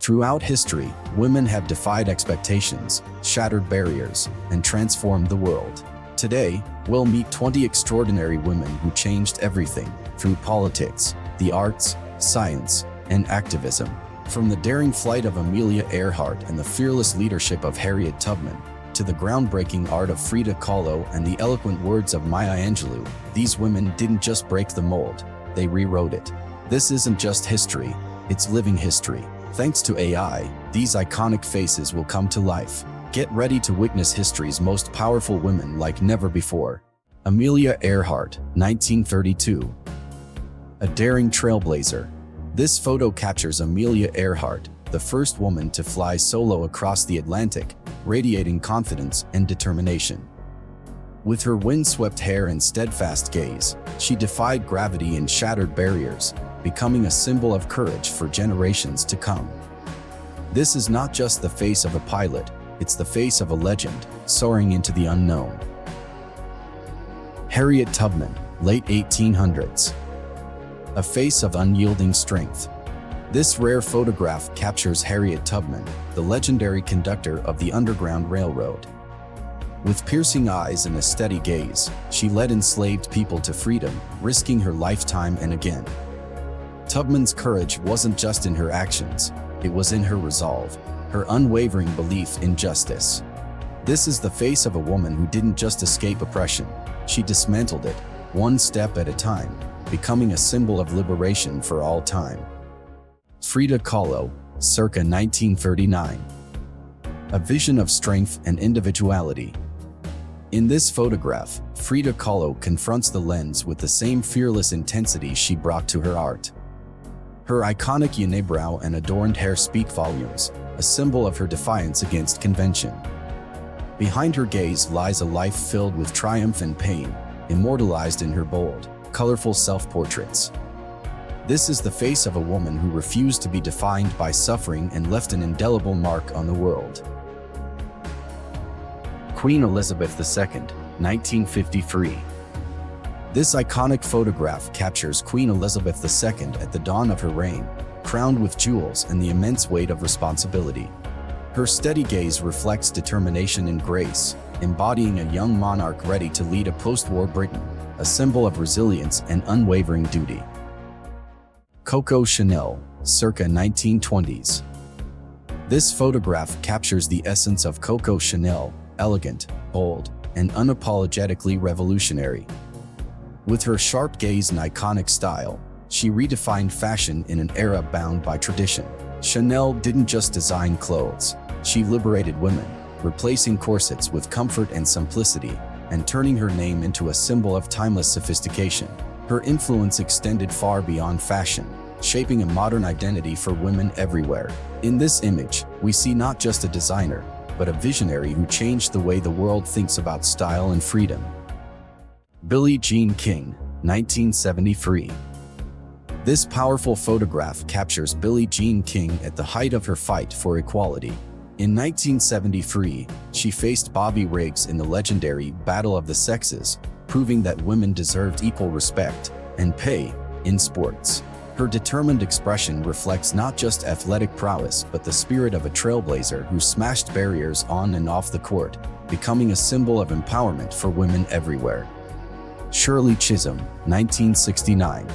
Throughout history, women have defied expectations, shattered barriers, and transformed the world. Today, we'll meet 20 extraordinary women who changed everything through politics, the arts, science, and activism. From the daring flight of Amelia Earhart and the fearless leadership of Harriet Tubman, to the groundbreaking art of Frida Kahlo and the eloquent words of Maya Angelou, these women didn't just break the mold, they rewrote it. This isn't just history, it's living history. Thanks to AI, these iconic faces will come to life. Get ready to witness history's most powerful women like never before. Amelia Earhart, 1932. A daring trailblazer. This photo captures Amelia Earhart, the first woman to fly solo across the Atlantic, radiating confidence and determination. With her windswept hair and steadfast gaze, she defied gravity and shattered barriers, becoming a symbol of courage for generations to come. This is not just the face of a pilot, it's the face of a legend, soaring into the unknown. Harriet Tubman, late 1800s. A face of unyielding strength. This rare photograph captures Harriet Tubman, the legendary conductor of the Underground Railroad. With piercing eyes and a steady gaze, she led enslaved people to freedom, risking her life time and again. Tubman's courage wasn't just in her actions, it was in her resolve, her unwavering belief in justice. This is the face of a woman who didn't just escape oppression, she dismantled it, one step at a time, becoming a symbol of liberation for all time. Frida Kahlo, circa 1939. A vision of strength and individuality. In this photograph, Frida Kahlo confronts the lens with the same fearless intensity she brought to her art. Her iconic unibrow and adorned hair speak volumes, a symbol of her defiance against convention. Behind her gaze lies a life filled with triumph and pain, immortalized in her bold, colorful self-portraits. This is the face of a woman who refused to be defined by suffering and left an indelible mark on the world. Queen Elizabeth II, 1953. This iconic photograph captures Queen Elizabeth II at the dawn of her reign, crowned with jewels and the immense weight of responsibility. Her steady gaze reflects determination and grace, embodying a young monarch ready to lead a post-war Britain, a symbol of resilience and unwavering duty. Coco Chanel, circa 1920s. This photograph captures the essence of Coco Chanel, elegant, bold, and unapologetically revolutionary. With her sharp gaze and iconic style, she redefined fashion in an era bound by tradition. Chanel didn't just design clothes, she liberated women, replacing corsets with comfort and simplicity, and turning her name into a symbol of timeless sophistication. Her influence extended far beyond fashion, shaping a modern identity for women everywhere. In this image, we see not just a designer, but a visionary who changed the way the world thinks about style and freedom. Billie Jean King, 1973. This powerful photograph captures Billie Jean King at the height of her fight for equality. In 1973, she faced Bobby Riggs in the legendary Battle of the Sexes, proving that women deserved equal respect and pay in sports. Her determined expression reflects not just athletic prowess but the spirit of a trailblazer who smashed barriers on and off the court, becoming a symbol of empowerment for women everywhere. Shirley Chisholm, 1969.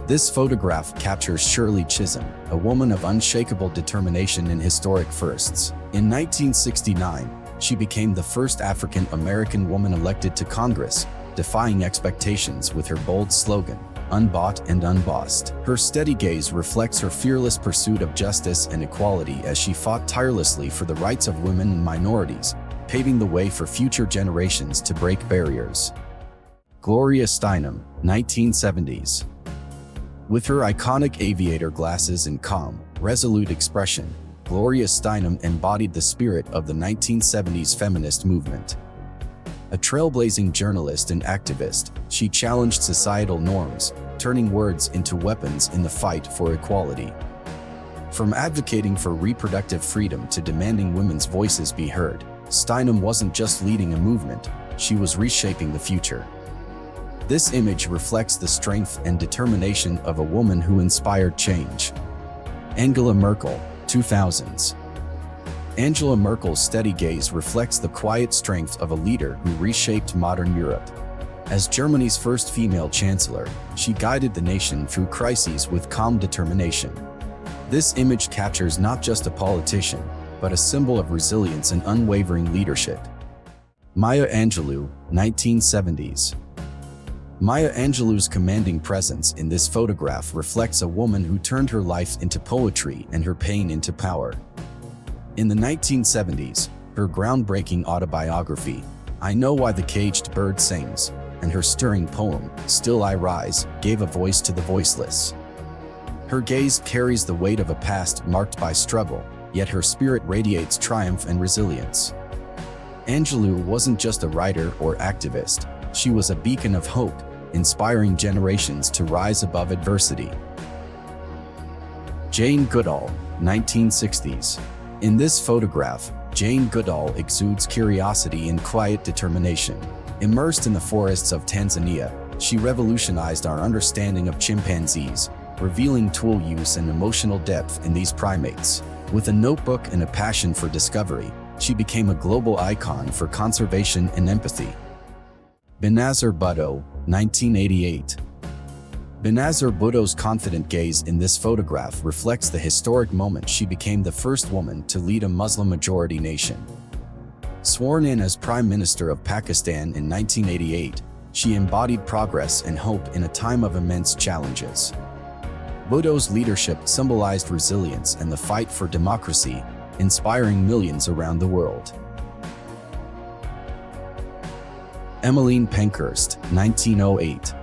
This photograph captures Shirley Chisholm, a woman of unshakable determination and historic firsts. In 1969, she became the first African-American woman elected to Congress, defying expectations with her bold slogan, "Unbought and unbossed." Her steady gaze reflects her fearless pursuit of justice and equality as she fought tirelessly for the rights of women and minorities, paving the way for future generations to break barriers. Gloria Steinem, 1970s. With her iconic aviator glasses and calm, resolute expression, Gloria Steinem embodied the spirit of the 1970s feminist movement. A trailblazing journalist and activist, she challenged societal norms, turning words into weapons in the fight for equality. From advocating for reproductive freedom to demanding women's voices be heard, Steinem wasn't just leading a movement, she was reshaping the future. This image reflects the strength and determination of a woman who inspired change. Angela Merkel, 2000s. Angela Merkel's steady gaze reflects the quiet strength of a leader who reshaped modern Europe. As Germany's first female chancellor, she guided the nation through crises with calm determination. This image captures not just a politician, but a symbol of resilience and unwavering leadership. Maya Angelou, 1970s. Maya Angelou's commanding presence in this photograph reflects a woman who turned her life into poetry and her pain into power. In the 1970s, her groundbreaking autobiography, I Know Why the Caged Bird Sings, and her stirring poem, Still I Rise, gave a voice to the voiceless. Her gaze carries the weight of a past marked by struggle, yet her spirit radiates triumph and resilience. Angelou wasn't just a writer or activist, she was a beacon of hope, inspiring generations to rise above adversity. Jane Goodall, 1960s. In this photograph, Jane Goodall exudes curiosity and quiet determination. Immersed in the forests of Tanzania, she revolutionized our understanding of chimpanzees, revealing tool use and emotional depth in these primates. With a notebook and a passion for discovery, she became a global icon for conservation and empathy. Benazir Bhutto, 1988. Benazir Bhutto's confident gaze in this photograph reflects the historic moment she became the first woman to lead a Muslim-majority nation. Sworn in as Prime Minister of Pakistan in 1988, she embodied progress and hope in a time of immense challenges. Bhutto's leadership symbolized resilience and the fight for democracy, inspiring millions around the world. Emmeline Pankhurst, 1908.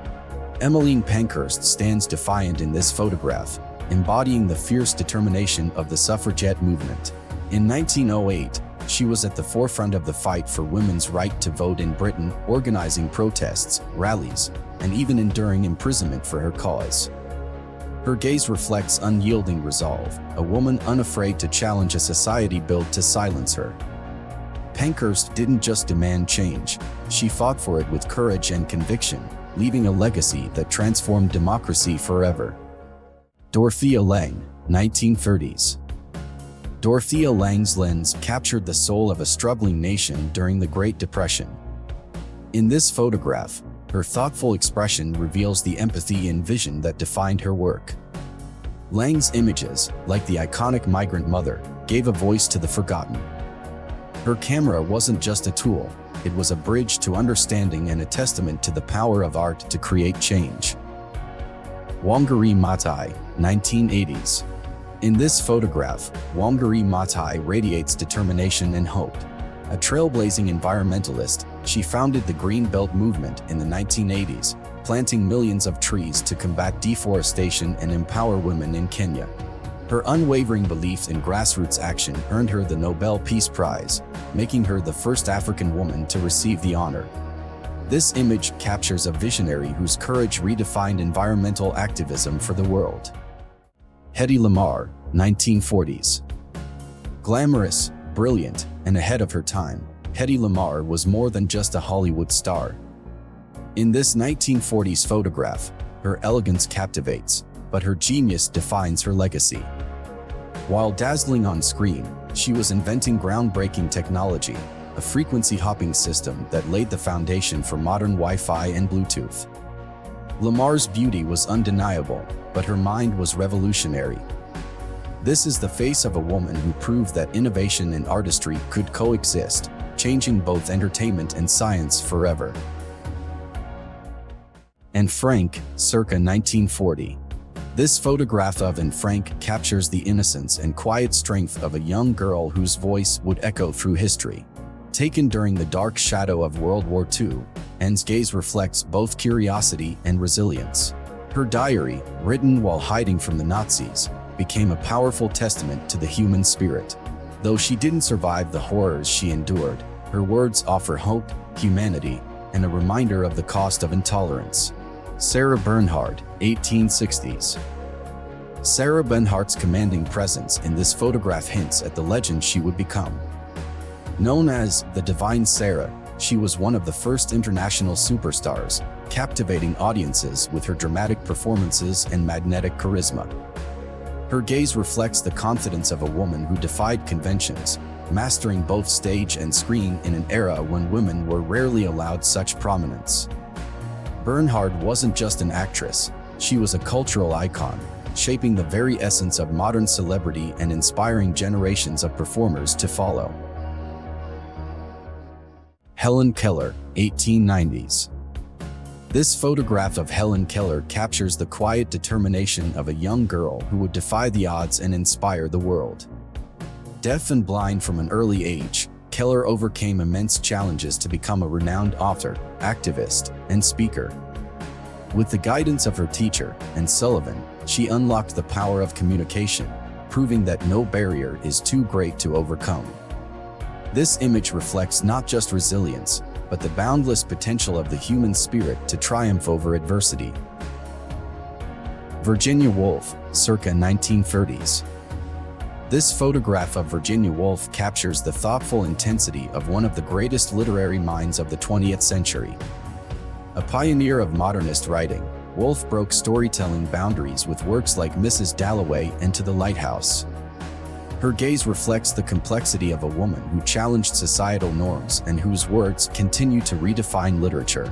Emmeline Pankhurst stands defiant in this photograph, embodying the fierce determination of the suffragette movement. In 1908, she was at the forefront of the fight for women's right to vote in Britain, organizing protests, rallies, and even enduring imprisonment for her cause. Her gaze reflects unyielding resolve, a woman unafraid to challenge a society built to silence her. Pankhurst didn't just demand change, she fought for it with courage and conviction, leaving a legacy that transformed democracy forever. Dorothea Lange, 1930s. Dorothea Lange's lens captured the soul of a struggling nation during the Great Depression. In this photograph, her thoughtful expression reveals the empathy and vision that defined her work. Lange's images, like the iconic migrant mother, gave a voice to the forgotten. Her camera wasn't just a tool, it was a bridge to understanding and a testament to the power of art to create change. Wangari Maathai, 1980s. In this photograph, Wangari Maathai radiates determination and hope. A trailblazing environmentalist, she founded the Green Belt movement in the 1980s, planting millions of trees to combat deforestation and empower women in Kenya. Her unwavering belief in grassroots action earned her the Nobel Peace Prize, making her the first African woman to receive the honor. This image captures a visionary whose courage redefined environmental activism for the world. Hedy Lamarr, 1940s. Glamorous, brilliant, and ahead of her time, Hedy Lamarr was more than just a Hollywood star. In this 1940s photograph, her elegance captivates, but her genius defines her legacy. While dazzling on screen, she was inventing groundbreaking technology, a frequency-hopping system that laid the foundation for modern Wi-Fi and Bluetooth. Lamarr's beauty was undeniable, but her mind was revolutionary. This is the face of a woman who proved that innovation and artistry could coexist, changing both entertainment and science forever. Anne Frank, circa 1940. This photograph of Anne Frank captures the innocence and quiet strength of a young girl whose voice would echo through history. Taken during the dark shadow of World War II, Anne's gaze reflects both curiosity and resilience. Her diary, written while hiding from the Nazis, became a powerful testament to the human spirit. Though she didn't survive the horrors she endured, her words offer hope, humanity, and a reminder of the cost of intolerance. Sarah Bernhardt, 1860s. Sarah Bernhardt's commanding presence in this photograph hints at the legend she would become. Known as the Divine Sarah, she was one of the first international superstars, captivating audiences with her dramatic performances and magnetic charisma. Her gaze reflects the confidence of a woman who defied conventions, mastering both stage and screen in an era when women were rarely allowed such prominence. Bernhardt wasn't just an actress, she was a cultural icon, shaping the very essence of modern celebrity and inspiring generations of performers to follow. Helen Keller, 1890s. This photograph of Helen Keller captures the quiet determination of a young girl who would defy the odds and inspire the world. Deaf and blind from an early age, Keller overcame immense challenges to become a renowned author, activist, and speaker. With the guidance of her teacher, Anne Sullivan, she unlocked the power of communication, proving that no barrier is too great to overcome. This image reflects not just resilience, but the boundless potential of the human spirit to triumph over adversity. Virginia Woolf, circa 1930s. This photograph of Virginia Woolf captures the thoughtful intensity of one of the greatest literary minds of the 20th century. A pioneer of modernist writing, Woolf broke storytelling boundaries with works like Mrs. Dalloway and To the Lighthouse. Her gaze reflects the complexity of a woman who challenged societal norms and whose words continue to redefine literature.